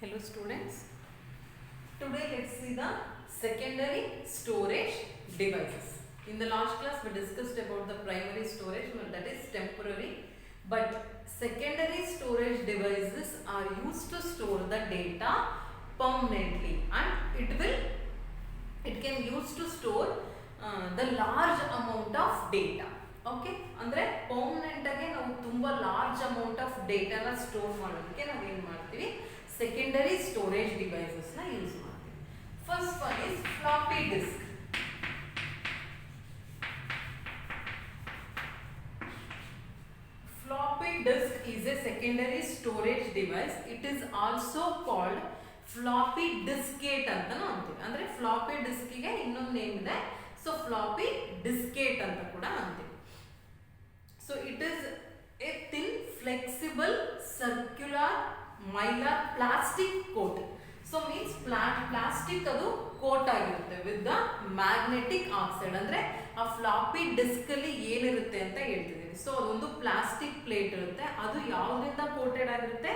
Hello students, today let's see the secondary storage devices. In the last class we discussed about the primary storage, that is temporary, but secondary storage devices are used to store the data permanently, and it can use to store the large amount of data. Okay, ಅಂದ್ರೆ permanent ಆಗಿ ನಾವು ತುಂಬಾ large amount of ಡೇಟಾನ store ಮಾಡೋದಕ್ಕೆ ನಾವು ಏನು ಮಾಡ್ತೀವಿ, secondary storage devices ನ ಯೂಸ್ ಮಾಡ್ತೀವಿ. First one is floppy disk. Floppy disk is a secondary storage device. It is also called floppy diskette ಅಂತಾನೂ ಅಂತೀವಿ. ಅಂದ್ರೆ ಫ್ಲಾಪಿ ಡಿಸ್ಕಿಗೆ ಇನ್ನೊಂದು ನೇಮ್ ಇದೆ, ಸೊ ಫ್ಲಾಪಿ ಡಿಸ್ಕೇಟ್ ಅಂತ ಕೂಡ ಅಂತೀವಿ. So it is a thin, flexible, circular, mylar plastic coat. So means plastic ಅದು coat ಆಗಿರುತ್ತೆ with the magnetic oxide. ಅಂದ್ರೆ ಆ ಫ್ಲಾಪಿ ಡಿಸ್ಕ್ ಅಲ್ಲಿ ಏನಿರುತ್ತೆ ಅಂತ ಹೇಳ್ತಿದ್ದೀವಿ. ಸೊ ಅದೊಂದು ಪ್ಲಾಸ್ಟಿಕ್ ಪ್ಲೇಟ್ ಇರುತ್ತೆ, ಅದು ಯಾವುದರಿಂದ ಕೋಟೆಡ್ ಆಗಿರುತ್ತೆ,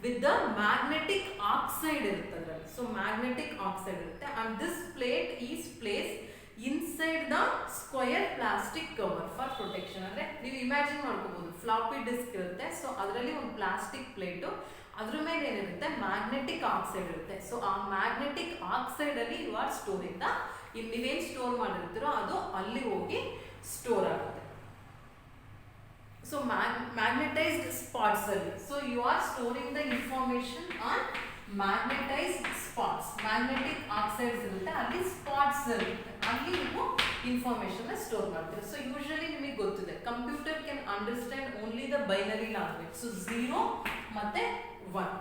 ವಿತ್ ದ ಮ್ಯಾಗ್ನೆಟಿಕ್ ಆಕ್ಸೈಡ್ ಇರುತ್ತೆ ಅದರಲ್ಲಿ. ಸೊ ಮ್ಯಾಗ್ನೆಟಿಕ್ ಆಕ್ಸೈಡ್ ಇರುತ್ತೆ, and this plate is place inside the square plastic cover for protection. ಅಂದ್ರೆ ನೀವು ಇಮ್ಯಾಜಿನ್ ಮಾಡ್ಕೋಬಹುದು, ಫ್ಲಾಪಿ ಡಿಸ್ಕ್ ಇರುತ್ತೆ, ಸೊ ಅದರಲ್ಲಿ ಒಂದು ಪ್ಲಾಸ್ಟಿಕ್ ಪ್ಲೇಟು, ಅದ್ರ ಮೇಲೆ ಏನಿರುತ್ತೆ, ಮ್ಯಾಗ್ನೆಟಿಕ್ ಆಕ್ಸೈಡ್ ಇರುತ್ತೆ. ಸೊ ಆ ಮ್ಯಾಗ್ನೆಟಿಕ್ ಆಕ್ಸೈಡ್ ಅಲ್ಲಿ ಯು ಆರ್ ಸ್ಟೋರಿಂಗ್ ದ, ನೀವೇನು ಸ್ಟೋರ್ ಮಾಡಿರ್ತೀರೋ ಅದು ಅಲ್ಲಿ ಹೋಗಿ ಸ್ಟೋರ್ ಆಗುತ್ತೆ. ಸೊ ಮ್ಯಾಗ್ನೆಟೈಸ್ಡ್ ಸ್ಪಾಟ್ಸ್ ಅಲ್ಲಿ, so you are storing the information on magnetised spots. Magnetic oxides ಇರುತ್ತೆ, ಅಲ್ಲಿ ಸ್ಪಾಟ್ಸ್ ಇರುತ್ತೆ, ಅಲ್ಲಿ ನೀವು ಇನ್ಫಾರ್ಮೇಶನ್ ಸ್ಟೋರ್ ಮಾಡ್ತೀರಿ. ಸೊ ಯೂಶಲಿ ನಿಮಗೆ ಗೊತ್ತಿದೆ, computer can understand only the binary language, so 0 ಮತ್ತೆ 1.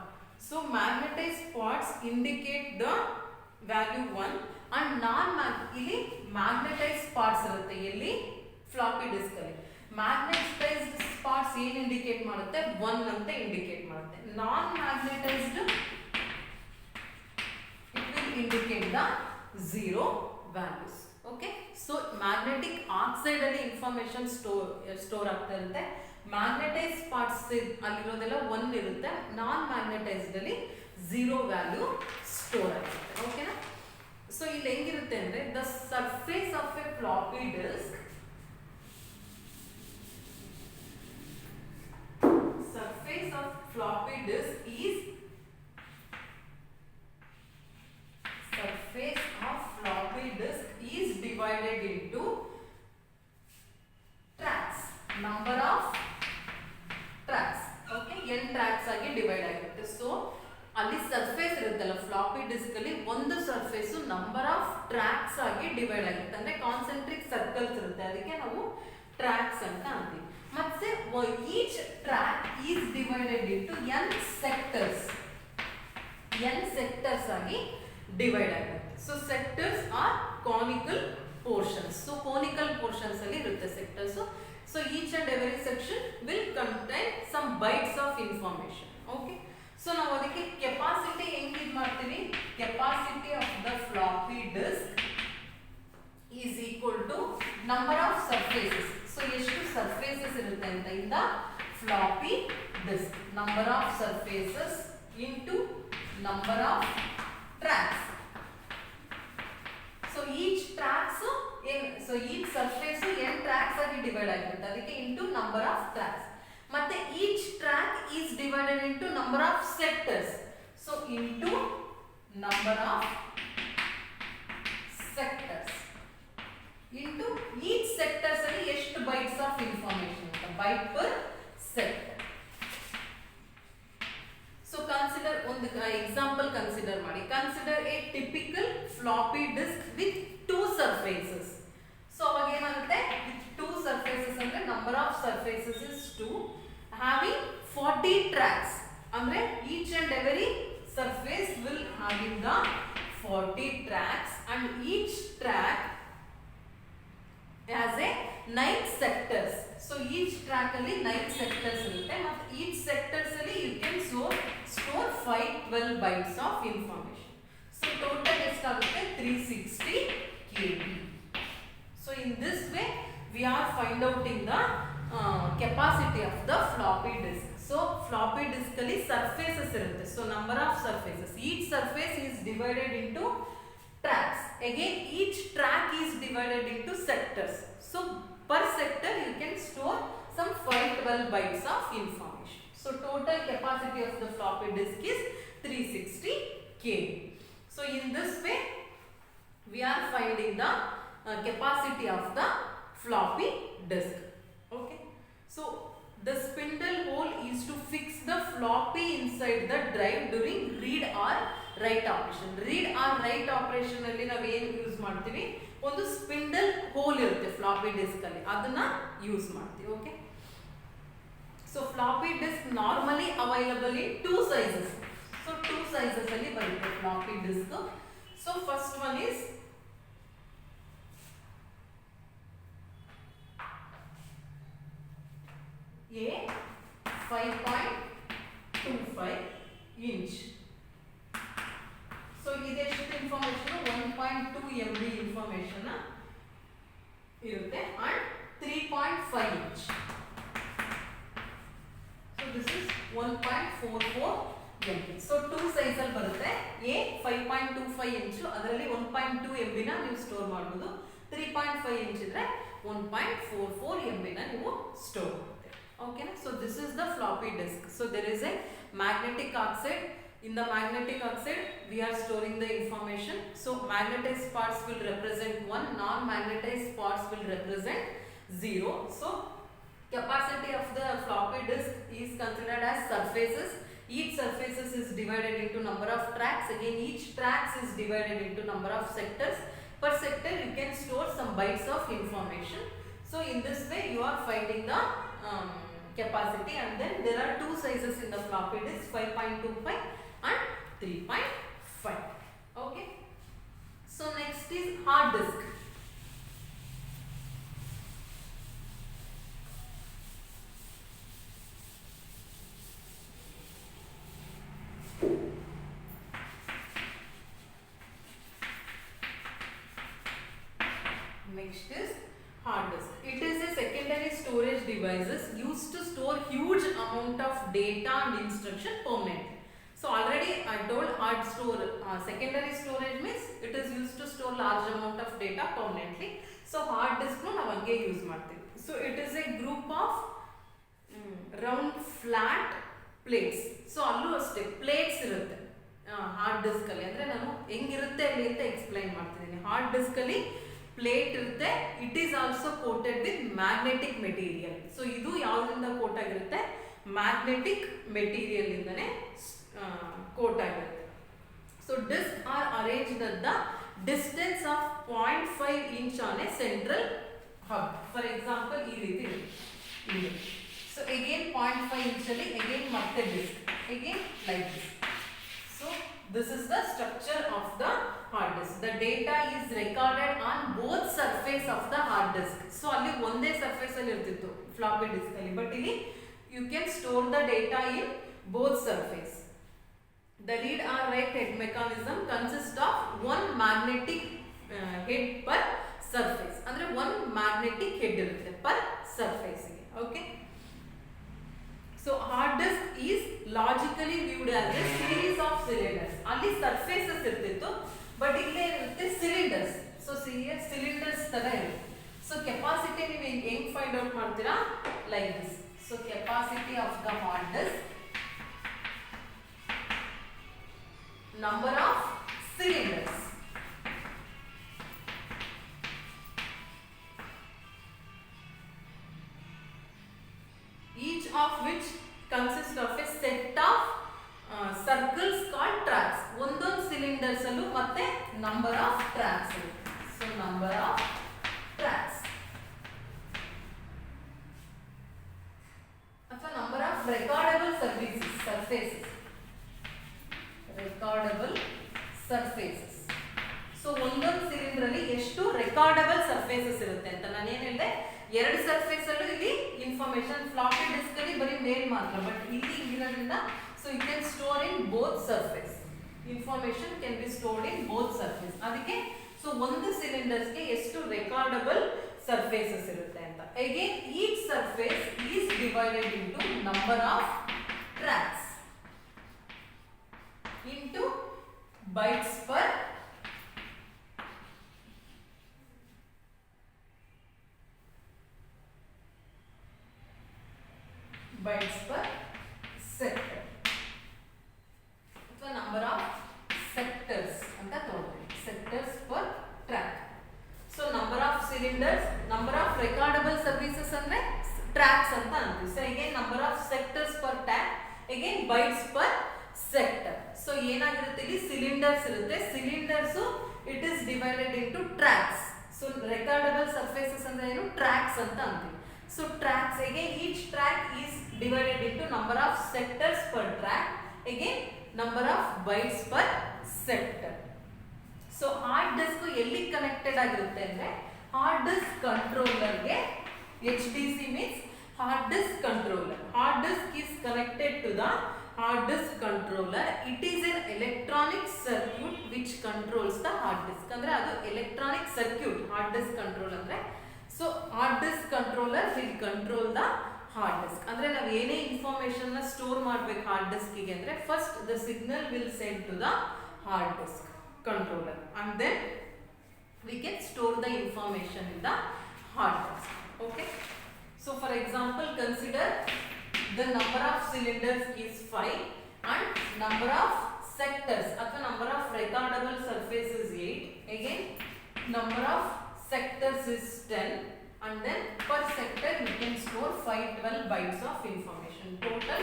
So magnetised spots indicate the value 1 and ಇಲ್ಲಿ ಮ್ಯಾಗ್ನೆಟೈಸ್ಡ್ ಸ್ಪಾಟ್ಸ್ ಇರುತ್ತೆ ಎಲ್ಲಿ, ಫ್ಲಾಪಿ ಡಿಸ್ಕ್ ಅಲ್ಲಿ. ಮ್ಯಾಗ್ನೆಟೈಸ್ಡ್ ಸ್ಪಾಟ್ಸ್ ಏನು ಇಂಡಿಕೇಟ್ ಮಾಡುತ್ತೆ, 1 ಅಂತ ಇಂಡಿಕೇಟ್ ಮಾಡುತ್ತೆ. ನಾನ್ magnetised it will indicate the 0 values. Okay, so magnetic oxide ಅಲ್ಲಿ information store ಆಗ್ತಾ ಇರುತ್ತೆ. ಮ್ಯಾಗ್ನೆಟೈಸ್ಡ್ ಪಾರ್ಟ್ಸ್ ಅಲ್ಲಿರೋದೆಲ್ಲ 1 ಇರುತ್ತೆ, ನಾನ್ ಮ್ಯಾಗ್ನೆಟೈಸ್ಡ್ ಅಲ್ಲಿ 0 ವ್ಯಾಲ್ಯೂ ಸ್ಟೋರ್ ಆಗುತ್ತೆ. ಓಕೆನಾ? ಸೊ ಇಲ್ಲಿ ಹೆಂಗಿರುತ್ತೆ ಅಂದ್ರೆ, the surface of a floppy disk, surface of floppy disk is divided into tracks, number of tracks. Okay, n tracks ಆಗಿ ಡಿವೈಡ್ ಆಗಿರುತ್ತೆ. ಸೊ ಅಲ್ಲಿ ಸರ್ಫೇಸ್ ಇರುತ್ತಲ್ಲ ಫ್ಲಾಪಿ ಡಿಸ್ಕ್ ಅಲ್ಲಿ, ಒಂದು ಸರ್ಫೇಸ್ ನಂಬರ್ ಆಫ್ ಟ್ರ್ಯಾಕ್ಸ್ ಆಗಿ ಡಿವೈಡ್ ಆಗಿರುತ್ತೆ. ಅಂದ್ರೆ ಕಾನ್ಸೆಂಟ್ರಿಕ್ ಸರ್ಕಲ್ಸ್ ಇರುತ್ತೆ, ಅದಕ್ಕೆ ನಾವು ಟ್ರ್ಯಾಕ್ಸ್ ಅಂತ ಅಂತೀವಿ. ಮತ್ತೆ each track is divided into n sectors, n sectors ಆಗಿ ಡಿವೈಡ್ ಆಗುತ್ತೆ. So sectors are conical portions. So conical portions ಅಲ್ಲಿ ಇರುತ್ತೆ sectors. So each and every section will contain some bytes of information. Okay, so ನಾವು ಅದಕ್ಕೆ capacity ಹೆಂಗೆ ಇದು ಮಾಡ್ತೀವಿ, capacity of the floppy disk is equal to number of surfaces. So ಎಷ್ಟು surfaces ಇರುತ್ತೆ ಅಂತ in the floppy disk, number of surfaces into number of tracks. So each tracks so each surface n tracks ಆಗಿ divide ಆಗಿರುತ್ತೆ, ಅದಕ್ಕೆ into number of tracks. ಮತ್ತೆ each track is divided into number of sectors, so into number of sectors, into each sectors ಅಲ್ಲಿ ಎಷ್ಟು bytes of information ಅಂತ, byte per sector. So consider ಒಂದು example consider ಮಾಡಿ. Consider a typical floppy disk with 2 surfaces. So ಅವಾಗ ಏನಾಗುತ್ತೆ, 2 surfaces ಅಂದ್ರೆ number of surfaces is 2, having 40 tracks. ಅಂದ್ರೆ each and every surface will having the 40 tracks and each track has a 9 sectors. So each track ಅಲ್ಲಿ 9 sectors ಇರುತ್ತೆ, ಮತ್ತು each sectors ಅಲ್ಲಿ you can store 512 bytes of information. So total ಎಷ್ಟಾಗುತ್ತೆ, 360 KB. So in this way we are find outing the capacity of the floppy disk. So floppy disk ಅಲ್ಲಿ surfaces ಇರುತ್ತೆ. So number of surfaces, each surface is divided into tracks. Again each track is divided into sectors. So per sector you can store some 512 bytes of information. So total capacity of the floppy disk is 360 KB. So in this way we are finding the capacity of the floppy disk. Okay, so the spindle hole is to fix the floppy inside the drive during read or write operation. Read or write operation ಅಲ್ಲಿ ನಾವು ಏನು use ಮಾಡ್ತೀವಿ, ಒಂದು spindle hole ಇರುತ್ತೆ floppy disk ಅಲ್ಲಿ, ಅದನ್ನ use ಮಾಡ್ತೀವಿ. Okay, so floppy disk normally available in 2 sizes. So 2 sizes ಅಲ್ಲಿ ಬರುತ್ತೆ floppy disk. So first one is A 5.25 inch. So ಇದೆಷ್ಟು ಇನ್ಫಾರ್ಮೇಶನ್ 1.2 MB ಇನ್ಫಾರ್ಮೇಶನ್ ಇರುತ್ತೆ and 3.5 inch. So this is 1.44 MB. So 2 size ಅಲ್ಲಿ ಬರುತ್ತೆ. A 5.25 inch, ಅದರಲ್ಲಿ 1.2 MB ನ ನೀವು store ಮಾಡಬಹುದು. 3.5 inch ಇದ್ರೆ 1.44 MB ನ ನೀವು ಸ್ಟೋರ್ ಮಾಡಬಹುದು. Okay, so this is the floppy disk. So there is a magnetic oxide. In the magnetic oxide we are storing the information. So magnetized parts will represent 1, non-magnetized parts will represent 0. So capacity of the floppy disk is considered as surfaces. Each surfaces is divided into number of tracks. Again each tracks is divided into number of sectors. Per sector you can store some bytes of information. So in this way you are finding the capacity, and then there are 2 sizes in the floppy disk, 5.25 and 3.5. Okay, so next is hard disk. Next is hard disk. It is a secondary storage devices used to store huge amount of data and instruction permanently. So already I told hard store, secondary storage means it is used to store large amount of data permanently. So hard disk nu ನಾವು ಹಂಗೆ use ಮಾಡ್ತೀವಿ. So it is a group of round flat plates. So ಅಲ್ಲೂ ಅಷ್ಟೇ plates ಇರುತ್ತೆ hard disk ಅಲ್ಲಿ. ಅಂದ್ರೆ ನಾನು ಹೆಂಗಿರುತ್ತೆ ಅಲ್ಲಿ ಅಂತ ಎಕ್ಸ್ಪ್ಲೈನ್ ಮಾಡ್ತಿದ್ದೀನಿ. ಹಾರ್ಡ್ ಡಿಸ್ಕ್ ಅಲ್ಲಿ ಪ್ಲೇಟ್ ಇರುತ್ತೆ. It is also coated with magnetic material. So ಇದು ಯಾವುದರಿಂದ ಕೋಟ್ ಆಗಿರುತ್ತೆ, ಮ್ಯಾಗ್ನೆಟಿಕ್ ಮೆಟೀರಿಯಲ್ ಇಂದನೇ ಕೋಟ್ ಆಗಿರುತ್ತೆ. So disk are arranged at the distance of 0.5 inch on a central hub. For example ಈ ರೀತಿ ಇದೆ. ಸೊ ಅಗೇನ್ 0.5 inch ಅಲ್ಲಿ ಅಗೇನ್ ಮತ್ತೆ disk again like this. So this is the structure of the hard disk. The data is recorded on both surface of the hard disk. So ಅಲ್ಲಿ ಒಂದೇ surface ಅಲ್ಲಿ ಇರ್ತಿತ್ತು floppy disk ಅಲ್ಲಿ, but ಇಲ್ಲಿ you can store the data in both surface. The read or write head mechanism consists of one magnetic head per surface. ಅಂದ್ರೆ one magnetic head ಇರುತ್ತೆ per surface ಗೆ. Okay, so hard disk is logically viewed as a series of cylinders. ಅಲ್ಲಿ surfaces ಇರ್ತಿತ್ತು, but ಇಲ್ಲೇ ಇರುತ್ತೆ cylinders. So cylinders ತರ ಇರುತ್ತೆ. So capacity ನೀವು ಹೆಂಗ್ ಫೈಂಡ್ ಔಟ್ ಮಾಡ್ತೀರಾ, like this. So capacity of the hard disk, number of cylinders, each of which consists of a set of circles called tracks. ಒಂದೊಂದು cylinders ಅಲ್ಲೂ ಮತ್ತೆ ನಂಬರ್ ಆಫ್ ಟ್ರ್ಯಾಕ್ಸ್ ಇರುತ್ತೆ. So number of tracks ಅಥವಾ number of recordable surfaces, recordable surfaces. So ಒಂದೊಂದು cylinder ಅಲ್ಲಿ ಎಷ್ಟು recordable surfaces ಇರುತ್ತೆ ಅಂತ ನಾನು ಏನ್ ಹೇಳಿದೆ, 2 ಸರ್ಫೇಸ್ ಅಲ್ಲೂ ಇಲ್ಲಿ ಇನ್ಫಾರ್ಮೇಶನ್. ಫ್ಲಾಪಿ ಡಿಸ್ಕ್ ಅಲ್ಲಿ ಬರೀ ಮೇಲ್ ಮಾತ್ರ, ಬಟ್ ಇಲ್ಲಿ ಇರೋದ್ರಿಂದ so you can store in both surface. Information can be stored in both surface. ಅದಕ್ಕೆ ಸೊ ಒಂದು ಸಿಲಿಂಡರ್ಸ್ಗೆ ಎಷ್ಟು ರೆಕಾರ್ಡಬಲ್ ಸರ್ಫೇಸಸ್ ಇರುತ್ತೆ ಅಂತ. Again each surface is divided into number of tracks into bytes per sector ಅಥವಾ number of sectors ಅಂತ ತಗೊಳ್ತೀವಿ sectors per track. So number of cylinders, number of recordable services ಅಂದ್ರೆ tracks ಅಂತ ಅಂತೀವಿ. So again number of sectors per track, again bytes per sector. So ಏನಾಗಿರುತ್ತೆ ಇಲ್ಲಿ cylinders ಇರುತ್ತೆ. cylinders it is divided into tracks. So recordable surfaces ಅಂದ್ರೆ ಏನು tracks ಅಂತ ಅಂತೀವಿ. So tracks, again each track is divided into number of sectors per track, again number of bytes per sector. So hard disk ಎಲ್ಲಿ connected ಆಗಿರುತ್ತೆ ಅಂದ್ರೆ hard disk controller ಗೆ HDC means hard disk controller. Hard disk is connected to the hard disk controller. It is an electronic circuit which controls the hard disk. ಅಂದ್ರೆ ಅದು electronic circuit hard disk controller ಅಂದ್ರೆ. So hard disk controller will control the hard disk. ಅಂದ್ರೆ ನಾವು ಏನೇ information ನ store ಮಾಡಬೇಕು hard disk ಗೆ ಅಂದ್ರೆ first the signal will send to the hard disk controller and then we can store the information in the hard disk. Okay, so for example consider the number of cylinders is 5 and number of sectors ಅಥವಾ number of recordable surface is 8, again number of sectors is 10 and then per sector you can store 512 bytes of information, total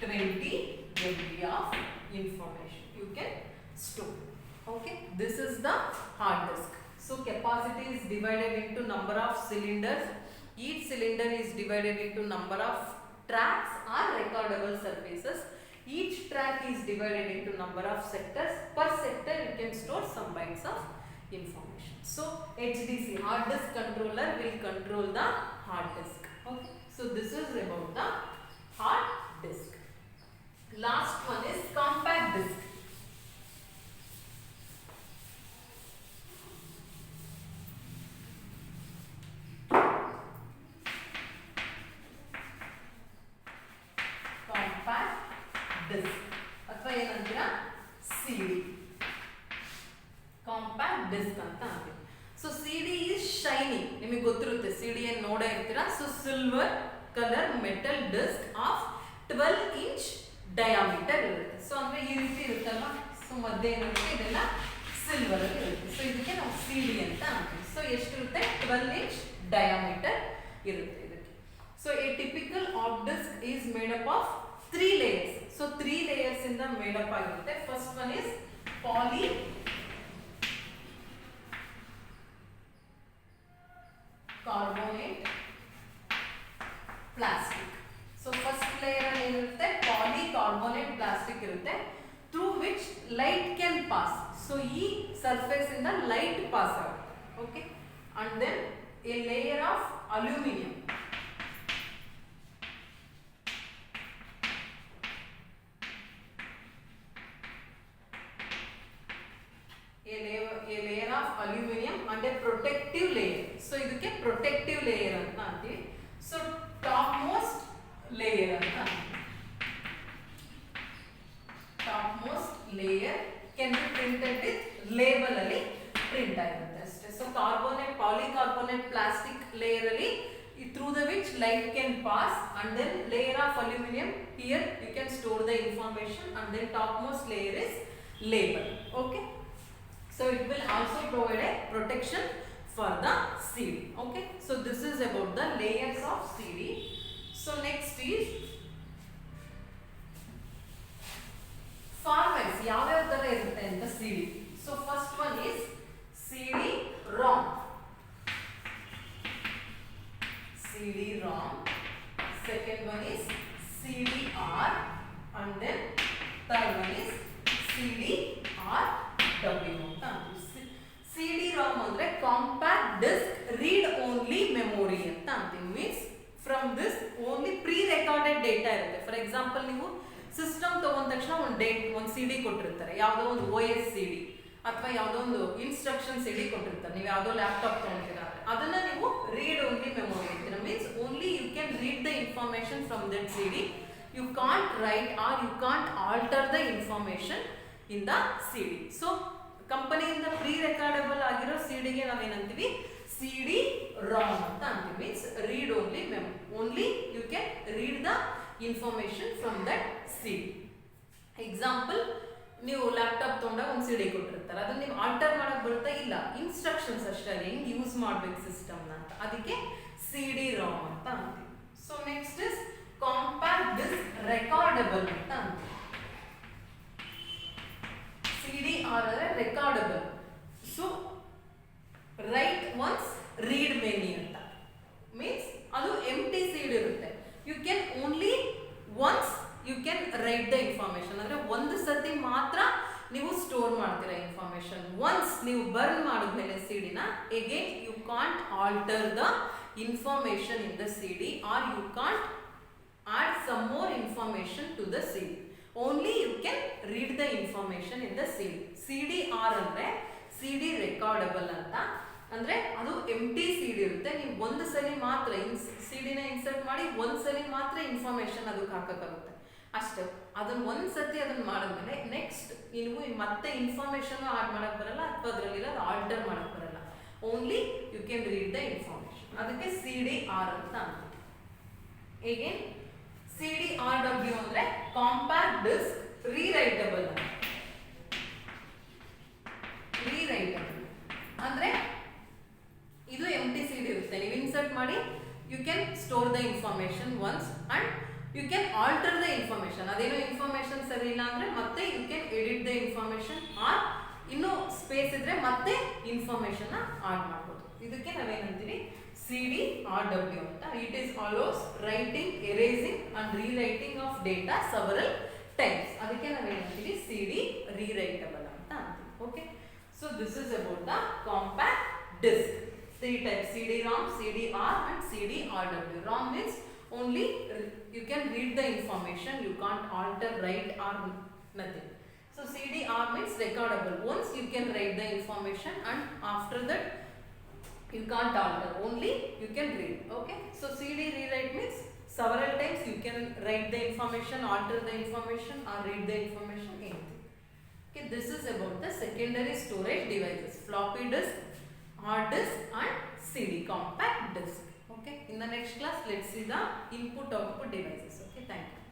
20 MB of information you can store. Okay, this is the hard disk. So capacity is divided into number of cylinders. Each cylinder is divided into number of tracks or recordable surfaces. Each track is divided into number of sectors. Per sector you can store some bytes of information. So HDC hard disk controller will control the hard disk. Okay, so this is about the hard disk. Last one is compact disk. Disk ಅಥವಾ ಏನಂತೀರಾ CD, compact disk ಅಂತ ಅಂತೀವಿ. So CD is shiny, ನಿಮಗೆ ಗೊತ್ತಿರುತ್ತೆ CD ಅನ್ನು ನೋಡೇ ಇರ್ತೀರಾ. So silver colour metal disk of 12 inch diameter ಇರುತ್ತೆ. ಸೊ ಅಂದ್ರೆ ಈ ರೀತಿ ಇರುತ್ತಲ್ಲ, ಸೊ ಮಧ್ಯೆ ಏನಿರುತ್ತೆ ಇದೆಲ್ಲ ಸಿಲ್ವರ್ ಅಲ್ಲಿ ಇರುತ್ತೆ. ಸೊ ಇದಕ್ಕೆ ನಾವು CD ಅಂತ ಅಂತೀವಿ. ಸೊ ಎಷ್ಟಿರುತ್ತೆ 12 ಇಂಚ್ ಡಯಾಮೀಟರ್ ಇರುತ್ತೆ ಇದಕ್ಕೆ. So a typical of disk is made up of 3 layers. So 3 layers in the made up ಆಗಿರುತ್ತೆ. First one is polycarbonate plastic. So first layer ಅಲ್ಲಿ ಏನಿರುತ್ತೆ polycarbonate plastic ಇರುತ್ತೆ, through which light can pass. So ಈ surface ಇಂದ light pass ಆಗುತ್ತೆ. Okay, and then a layer of aluminum. A layer of aluminum and a protective layer. So ಇದಕ್ಕೆ protective layer ಅಂತ ಅಂತೀವಿ. So topmost layer ಅಂತ topmost layer can be printed with label ಅಲ್ಲಿ print ಆಗಿರುತ್ತೆ ಅಷ್ಟೇ. So polycarbonate plastic layer ಅಲ್ಲಿ through the which light can pass, and then layer of aluminum, here you can store the information, and then topmost layer is label. Okay, so it will also provide a protection for the CD. Okay, so this is about the layers of CD. So next is formats ಯಾವ ಯಾವ ತರ ಇರುತ್ತೆ ಅಂತ CD. So first one is CD-ROM. CD-ROM. Second one is CD-R, and then third one is CD-RW. CD-ROM ಅಂದ್ರೆ compact disk read only memory ಅಂತ ಅಂತೀವಿ. Means from this only prerecorded data ಇರುತ್ತೆ. For example ನೀವು system ತಗೊಂಡ ತಕ್ಷಣ ಒಂದು CD ಕೊಟ್ಟಿರ್ತಾರೆ, ಯಾವುದೋ ಒಂದು OS CD ಅಥವಾ ಯಾವುದೋ ಒಂದು ಇನ್ಸ್ಟ್ರಕ್ಷನ್ CD ಕೊಟ್ಟಿರ್ತಾರೆ. ನೀವು ಯಾವುದೋ ಲ್ಯಾಪ್ಟಾಪ್ ತಗೊಂಡಿರ ಅದನ್ನ ನೀವು ರೀಡ್ ಓನ್ಲಿ ಮೆಮೊರಿ ಅಂತೀರಾ. Means only you can read the information from that CD. you can't write or you can't alter the information in the CD. So ಕಂಪನಿಯಿಂದ ಪ್ರೀ ರೆಕಾರ್ಡಬಲ್ ಆಗಿರೋ ಸಿಡಿಗೆ ನಾವೇನಂತೀವಿ CD ROM ಅಂತ ಅಂತೀವಿ. Means read only only you can read the information from that CD. Example, ನೀವು laptop ತೊಗೊಂಡಾಗ ಒಂದು CD ಕೊಟ್ಟಿರ್ತಾರೆ, ಅದನ್ನ ನೀವು ಆಲ್ಟರ್ ಮಾಡಕ್ ಬರುತ್ತಾ? ಇಲ್ಲ, ಇನ್ಸ್ಟ್ರಕ್ಷನ್ಸ್ ಅಷ್ಟೇ ಹೆಂಗ್ ಯೂಸ್ ಮಾಡ್ಬೇಕು ಸಿಸ್ಟಮ್ನ ಅಂತ, ಅದಕ್ಕೆ CD ROM ಅಂತ ಅಂತೀವಿ. So next is compact disk recordable ಅಂತ ಅಂತೀವಿ. CD ಅಂದ್ರೆ recordable. So write once read many ಅಂತ ಮೀನ್ಸ್ ಅದು ಎಂಟಿ CD ಇರುತ್ತೆ. You can only once you can write the information, ಅಂದ್ರೆ ಒಂದು ಸತಿ ಮಾತ್ರ ನೀವು ಸ್ಟೋರ್ ಮಾಡ್ತೀರಾ ಇನ್ಫಾರ್ಮೇಶನ್. ಒನ್ಸ್ ನೀವು ಬರ್ನ್ ಮಾಡಿದ್ಮೇಲೆ ಸಿಡಿನ again you can't alter the information in the CD or you can't add some more information to the CD. Only you can read the information in the CD. CDR ಅಂದ್ರೆ CD recordable ಅಂತ, ಅಂದ್ರೆ ಅದು empty CD ಇರುತ್ತೆ. ನೀವು ಒಂದು ಸಲ ಮಾತ್ರ CD ನ ಇನ್ಸರ್ಟ್ ಮಾಡಿ ಒಂದು ಸಲ ಮಾತ್ರ ಇನ್ಫಾರ್ಮೇಶನ್ ಅದಕ್ಕೆ ಹಾಕಕ್ಕಾಗುತ್ತೆ ಅಷ್ಟೇ. ಅದನ್ನ ಒಂದ್ಸತಿ ಅದನ್ನ ಮಾಡಿದ್ಮೇಲೆ ನೆಕ್ಸ್ಟ್ ನೀವು ಮತ್ತೆ ಇನ್ಫಾರ್ಮೇಶನ್ ಆಡ್ ಮಾಡಕ್ ಬರಲ್ಲ ಅಥವಾ ಅದರಲ್ಲಿರೋದು ಆಲ್ಟರ್ ಮಾಡಕ್ ಬರಲ್ಲ. Only you can read the information, ಅದಕ್ಕೆ CDR ಅಂತ ಅಂತೀವಿ. ಅಗೇನ್ CDRW ಅಂದ್ರೆ ಕಾಂಪ್ಯಾಕ್ಟ್ ಡಿಸ್ಕ್ ರೀರೈಟಬಲ್ ಅಂತ. ರೀರೈಟಬಲ್ ಅಂದ್ರೆ ಇದು ಎಂಟಿ CD ಇರುತ್ತೆ, ನೀವು ಇನ್ಸರ್ಟ್ ಮಾಡಿ you can store the information once and you can alter the information. ಅದೇನೋ ಇನ್ಫಾರ್ಮೇಶನ್ ಸರಿ ಇಲ್ಲ ಅಂದ್ರೆ ಮತ್ತೆ you can edit the information or ಇನ್ನೂ ಸ್ಪೇಸ್ ಇದ್ರೆ ಮತ್ತೆ ಇನ್ಫಾರ್ಮೇಶನ್ ಆಡ್ ಮಾಡ್ಬೋದು. ಇದಕ್ಕೆ ನಾವೇನಂತೀವಿ CDRW ಅಂತ. It is also writing, erasing and rewriting of data several times. ಅದಕ್ಕೆ ನಾವೇನಂತೀವಿ CD ರೀರೈಟಬಲ್ ಅಂತ ಅಂತೀವಿ. Okay, so this is about the compact disk. 3 types: CD-ROM, CDR and CDRW. ROM means only you can read the information, you can't alter, write or nothing. So CDR means recordable. Once you can write the information and after that you can't alter, only you can read. Okay, so CD rewrite means several times you can write the information, alter the information or read the information, anything. Okay, this is about the secondary storage devices: floppy disk, hard disk and CD, compact disk. Okay, in the next class let's see the input output devices. Okay, thank you.